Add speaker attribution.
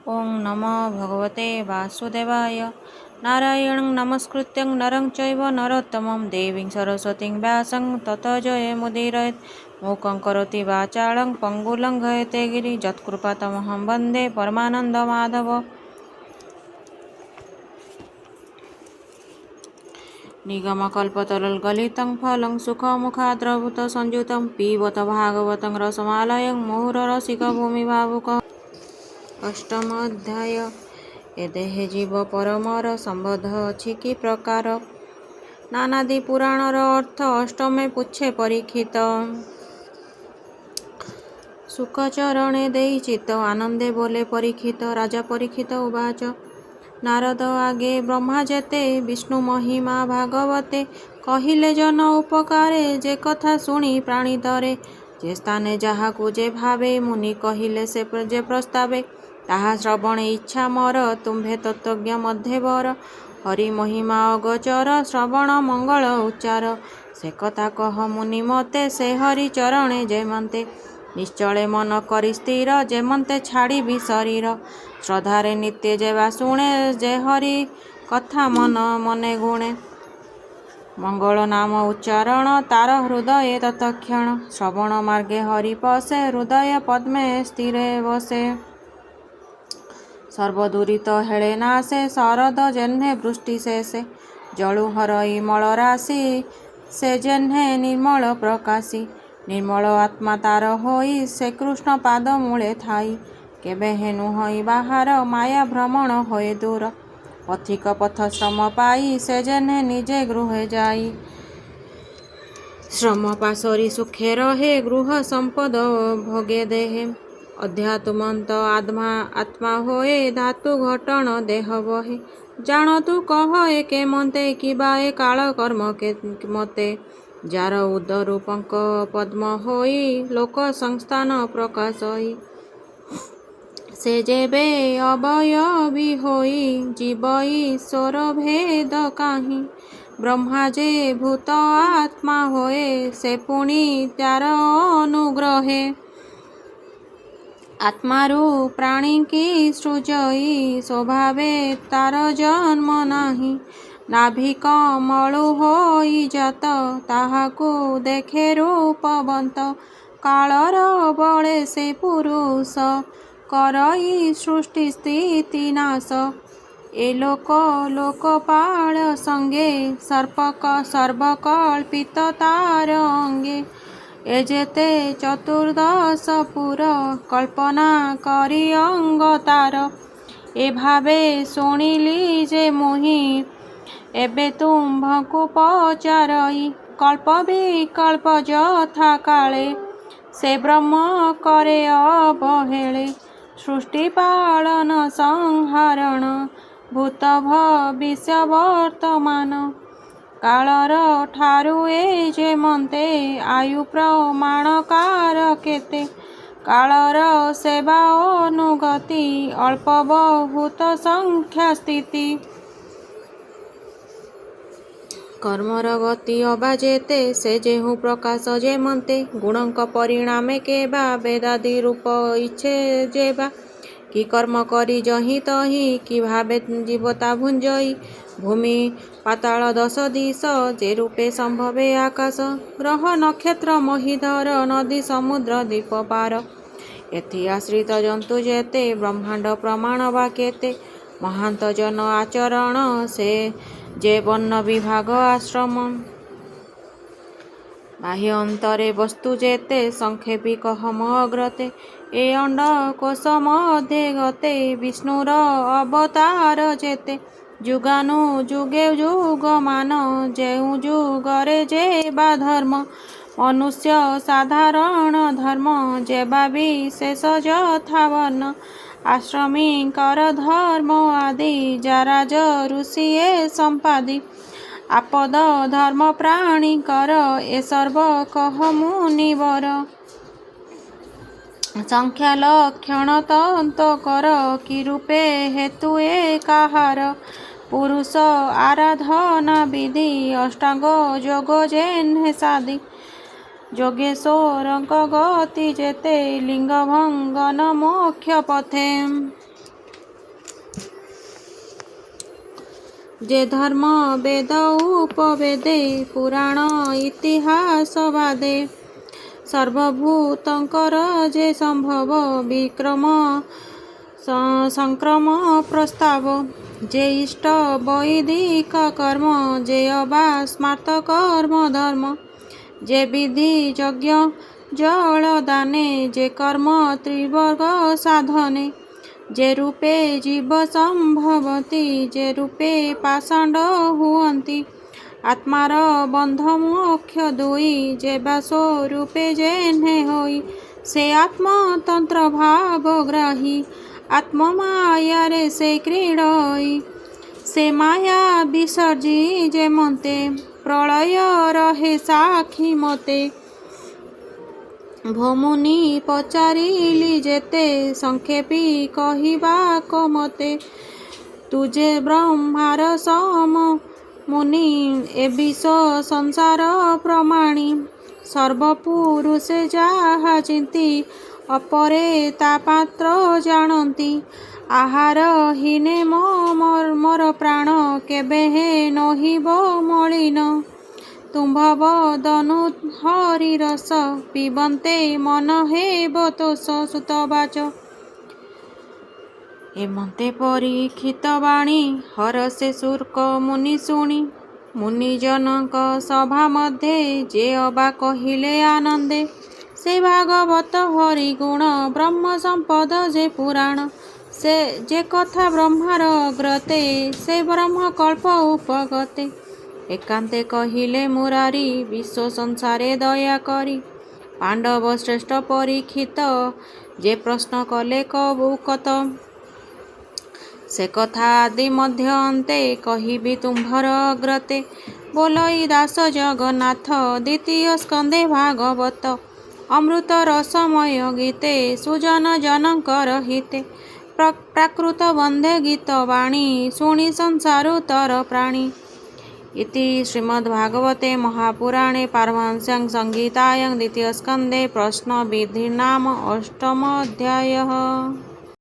Speaker 1: ओं नमो भगवते वासुदेवाय। नारायणं नमस्कृत्यं नरं चैव नरोत्तमं देवीं सरस्वतीं व्यासं ततो जयमुदीरयेत्। मूकं करोति वाचालं पङ्गुलङ्घयते गिरि यत्कृपातमहं वन्दे परमानन्दमाधव। निगमकल्पतरुगलितं फलं सुखमुखाद्रवृतसंयुतं पिबत भागवतं रसमालयं मुहुररसिकभूमिभावुकः। अष्टमोध्याय। ए देहे जीव परमर संबंध अछि कि प्रकार। नानादि पुराणर अर्थ अष्टमे पुच्छे परीक्षित। सुखचरणे देई चित्त आनंदे बोले परीक्षित। राजा परीक्षित उवाच। नारद आगे ब्रह्मा जेते विष्णु महिमा भागवते कहिले जन उपकारे जे कथा शुणी प्राणी तरे। जे स्थाने जाहाकु जे भावे मुनि कहिले से जे प्रस्तावे ताहा श्रवणे इच्छा मोर तुम्भे तत्वज्ञ मध्यवर। हरि महिमा अगोचर श्रवण मंगल उच्चार। से कथा कह मुनि मते से हरि चरणे जेमन्ते। निश्चले मन करी स्थिर जेमन्ते छाड़ी भी शरीर। श्रद्धारे नित्य जेवा शुणे जे हरि कथा मन मने गुणे। मंगल नाम उच्चारण तार हृदय तत्क्षण। श्रवण मार्गे हरि पसे हृदय पद्मे स्थिरे बसे। सर्वदुरित हेळे नासे शरद जेह्ने वृष्टि शेषे। जळु हरई मल राशि से जेह्ने निर्मल प्रकाशी। निर्मल आत्मा तार होई से कृष्ण पाद मूले थाई। केबे हेनु होई बाहार माया भ्रमण होए दूर। पथिक पथ श्रम पाई से जेह्ने निजे गृहे जाई। श्रम पाशरी सुखे रहे गृह संपद भोगे देहे। अध्यात्मंत आत्मा होए धातु घटन देह बहे। जान तू कह ए के मते किबा ए काल कर्म के मते। जार उदरु पंक पद्म होई लोक संस्थान प्रकाशई। से जेबे अवयवी होई जीवई ईश्वर भेद काहि। ब्रह्मा जे भूत आत्मा होए से पुणी त्यार अनुग्रहे। आत्मारु प्राणी की सृजई स्वभावे तार जन्म नाही। नाभि कमलु होई जात ताहाकु देखे रूपवंत। कालर बळे से पुरुष करई सृष्टि स्थिति नाश। ए लोक लोकपाल संगे सर्वकल्पित तार अंगे। ए जेते चतुर्दश पुर कल्पना करी अंगतार। ए भावे शुणिली जे मुहि एबे तुम्भकु पचारई। कल्प विकल्प यथा काले से ब्रह्म करे अवहेळे। सृष्टि पालन संहारण भूत भविष्य वर्तमान। कालर ठारु ए जेमन्ते आयु प्रमाणकार केते। कालर सेवा अनुगति अल्प बहुत संख्या स्थिति। कर्मर गति अबा जेते से जेहु प्रकाश जेमन्ते। गुणंक परिणामे केबा वेदादि रूप इच्छे जेबा। कि कर्म करी जहि तहि कि भावे जीवता भुंजई। भूमि पाताल दश दिश जे रूपे संभवे आकाश। ग्रह नक्षत्र महीधर नदी समुद्र द्वीप पार। एथि आश्रित जंतु जेते ब्रह्मांड प्रमाण बा केते। महांत जन आचरण से जे वर्ण विभाग आश्रम। बाह्य अंतरे वस्तु जेते संक्षेपी कहम अग्रते। ए अंड कोश मध्ये गते विष्णुर अवतार जेते। जुगानु जुगे जुगमान जेउ जुगरे जेबा धर्म। मनुष्य साधारण धर्म जेबा विशेष यथा वर्ण। आश्रमी कर धर्म आदि जाराज ऋषि ए संपादि। आपद धर्म प्राणी कर ए सर्व कह मुनिवर। संख्या लक्षण तंत कर कि रूपे हेतु ए काहार। पुरुष आराधना विधि अष्टांग जोग जेह्ने साधि। जोगेश्वरंक गति जेते लिंग भंगन मोक्ष पथे। ଯେ ଧର୍ମ ବେଦ ଉପବେଦେ ପୁରାଣ ଇତିହାସ ବାଦେ ସର୍ବଭୂତଙ୍କର ଯେ ସମ୍ଭବ ବିକ୍ରମ ସଂକ୍ରମ ପ୍ରସ୍ତାବ ଯେ ଇଷ୍ଟ ବୈଦିକ କର୍ମ ଯେ ଅବା ସ୍ମାର୍ତ କର୍ମ ଧର୍ମ ଯେ ବିଧି ଯଜ୍ଞ ଜଳ ଦାନେ ଯେ କର୍ମ ତ୍ରିବର୍ଗ ସାଧନେ ଯେ ରୂପେ ଜୀବ ସମ୍ଭବନ୍ତି ଯେ ରୂପେ ପାଷାଣ୍ଡ ହୁଅନ୍ତି ଆତ୍ମାର ବନ୍ଧ ମୋକ୍ଷ ଦୁଇ ଯେ ବା ସ୍ୱରୂପେ ଯେହ୍ନେ ହୋଇ ସେ ଆତ୍ମତନ୍ତ୍ର ଭାବଗ୍ରାହୀ ଆତ୍ମମାୟାରେ ସେ କ୍ରୀଡ଼ଇ ସେ ମାୟା ବିସର୍ଜି ଯେ ମନ୍ତେ ପ୍ରଳୟ ରହେ ସାକ୍ଷୀ ମତେ ଭୋମୁନି ପଚାରିଲି ଯେତେ ସଂକ୍ଷେପୀ କହିବାକୁ ମତେ ତୁ ଯେ ବ୍ରହ୍ମାର ସମ ମୁନି ଏ ବିଶ୍ୱ ସଂସାର ପ୍ରମାଣୀ ସର୍ବପୁରୁଷେ ଯାହା ଚିନ୍ତି ଅପରେ ତା ପାତ୍ର ଜାଣନ୍ତି ଆହାର ହୀନେ ମୋର ପ୍ରାଣ କେବେ ହେ ନହିବ ମଳିନ ତୁମ୍ଭବ ଦନୁ ହରି ରସ ପିବନ୍ତେ ମନ ହେବ ତୋଷ ସୁତବାଚ ଏମନ୍ତେ ପରୀକ୍ଷିତ ବାଣୀ ହରସେ ଶୁର୍କ ମୁନି ଶୁଣି ମୁନିଜନଙ୍କ ସଭା ମଧ୍ୟେ ଯେ ଅବା କହିଲେ ଆନନ୍ଦେ ସେ ଭାଗବତ ହରିଗୁଣ ବ୍ରହ୍ମ ସମ୍ପଦ ଯେ ପୁରାଣ ସେ ଯେ କଥା ବ୍ରହ୍ମାର ଅଗ୍ରତେ ସେ ବ୍ରହ୍ମ କଳ୍ପ ଉପଗତେ ଏକାନ୍ତେ କହିଲେ ମୁରାରି ବିଶ୍ୱ ସଂସାରେ ଦୟା କରି ପାଣ୍ଡବ ଶ୍ରେଷ୍ଠ ପରୀକ୍ଷିତ ଯେ ପ୍ରଶ୍ନ କଲେ କବୁକତ ସେ କଥା ଆଦି ମଧ୍ୟ ଅନ୍ତେ କହିବି ତୁମ୍ଭର ଅଗ୍ରତେ ବୋଲଇ ଦାସ ଜଗନ୍ନାଥ ଦ୍ୱିତୀୟ ସ୍କନ୍ଧେ ଭାଗବତ ଅମୃତ ରସମୟ ଗୀତେ ସୁଜନ ଜନଙ୍କର ହିତେ ପ୍ରାକୃତ ବନ୍ଦେ ଗୀତ ବାଣୀ ଶୁଣି ସଂସାରୁତର ପ୍ରାଣୀ ଇତି ଶ୍ରୀମଦ୍ଭାଗବତେ ମହାପୁରାଣେ ପାରମହଂସ୍ୟାଂ ସଂହିତାୟାଂ ଦ୍ୱିତୀୟ ସ୍କନ୍ଧେ ପ୍ରଶ୍ନ ବିଧିର୍ନାମ ଅଷ୍ଟମ ଅଧ୍ୟାୟः।